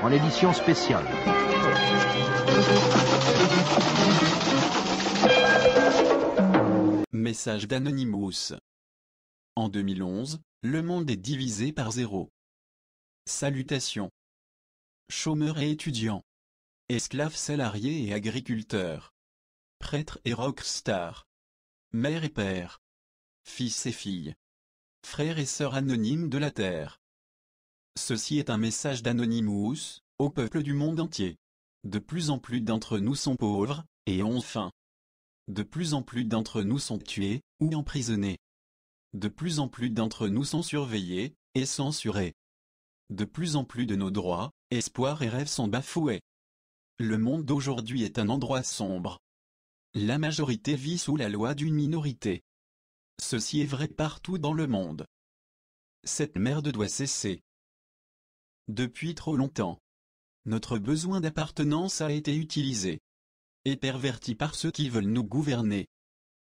en édition spéciale. Message d'Anonymous. En 2011, le monde est divisé par 0. Salutations. Chômeurs et étudiants. Esclaves salariés et agriculteurs. Prêtres et rockstars. Mères et pères. Fils et filles. Frères et sœurs anonymes de la Terre. Ceci est un message d'Anonymous, au peuple du monde entier. De plus en plus d'entre nous sont pauvres, et ont faim. De plus en plus d'entre nous sont tués, ou emprisonnés. De plus en plus d'entre nous sont surveillés, et censurés. De plus en plus de nos droits, espoirs et rêves sont bafoués. Le monde d'aujourd'hui est un endroit sombre. La majorité vit sous la loi d'une minorité. Ceci est vrai partout dans le monde. Cette merde doit cesser. Depuis trop longtemps, notre besoin d'appartenance a été utilisé et perverti par ceux qui veulent nous gouverner.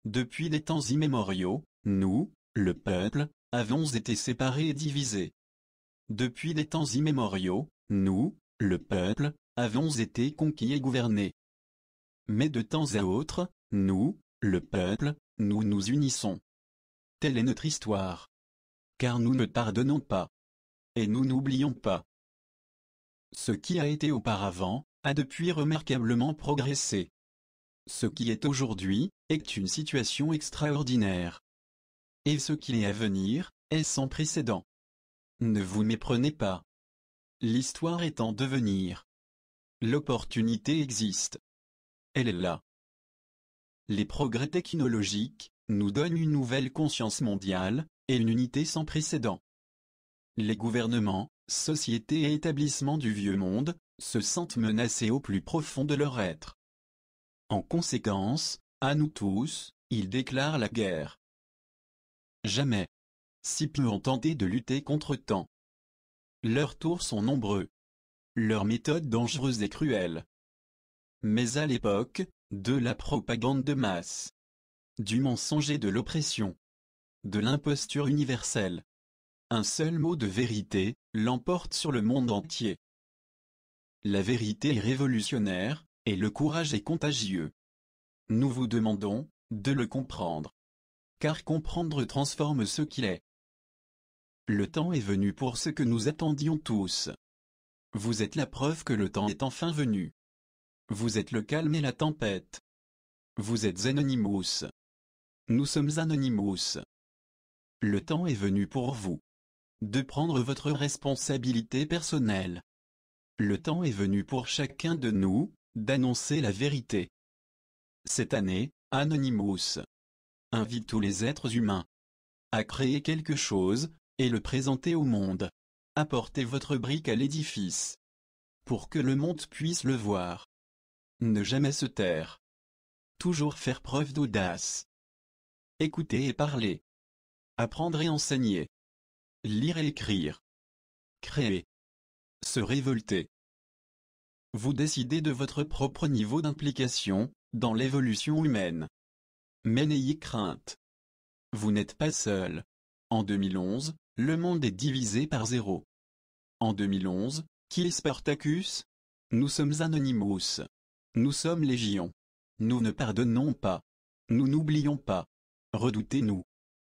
Depuis des temps immémoriaux, nous, le peuple, avons été séparés et divisés. Depuis des temps immémoriaux, nous, le peuple, avons été conquis et gouvernés. Mais de temps à autre, nous, le peuple, nous nous unissons. Telle est notre histoire. Car nous ne pardonnons pas. Et nous n'oublions pas. Ce qui a été auparavant, a depuis remarquablement progressé. Ce qui est aujourd'hui, est une situation extraordinaire. Et ce qui est à venir, est sans précédent. Ne vous méprenez pas. L'histoire est en devenir. L'opportunité existe. Elle est là. Les progrès technologiques nous donnent une nouvelle conscience mondiale, et une unité sans précédent. Les gouvernements, sociétés et établissements du vieux monde, se sentent menacés au plus profond de leur être. En conséquence, à nous tous, ils déclarent la guerre. Jamais. Si peu ont tenté de lutter contre tant. Leurs tours sont nombreux. Leurs méthodes dangereuses et cruelles. Mais à l'époque, de la propagande de masse, du mensonge et de l'oppression, de l'imposture universelle, un seul mot de vérité l'emporte sur le monde entier. La vérité est révolutionnaire, et le courage est contagieux. Nous vous demandons de le comprendre. Car comprendre transforme ce qu'il est. Le temps est venu pour ce que nous attendions tous. Vous êtes la preuve que le temps est enfin venu. Vous êtes le calme et la tempête. Vous êtes Anonymous. Nous sommes Anonymous. Le temps est venu pour vous de prendre votre responsabilité personnelle. Le temps est venu pour chacun de nous d'annoncer la vérité. Cette année, Anonymous invite tous les êtres humains à créer quelque chose et le présenter au monde. Apportez votre brique à l'édifice pour que le monde puisse le voir. Ne jamais se taire. Toujours faire preuve d'audace. Écouter et parler. Apprendre et enseigner. Lire et écrire. Créer. Se révolter. Vous décidez de votre propre niveau d'implication dans l'évolution humaine. Mais n'ayez crainte. Vous n'êtes pas seul. En 2011, le monde est divisé par 0. En 2011, qui est Spartacus? Nous sommes Anonymous. Nous sommes Légion. Nous ne pardonnons pas. Nous n'oublions pas. Redoutez-nous.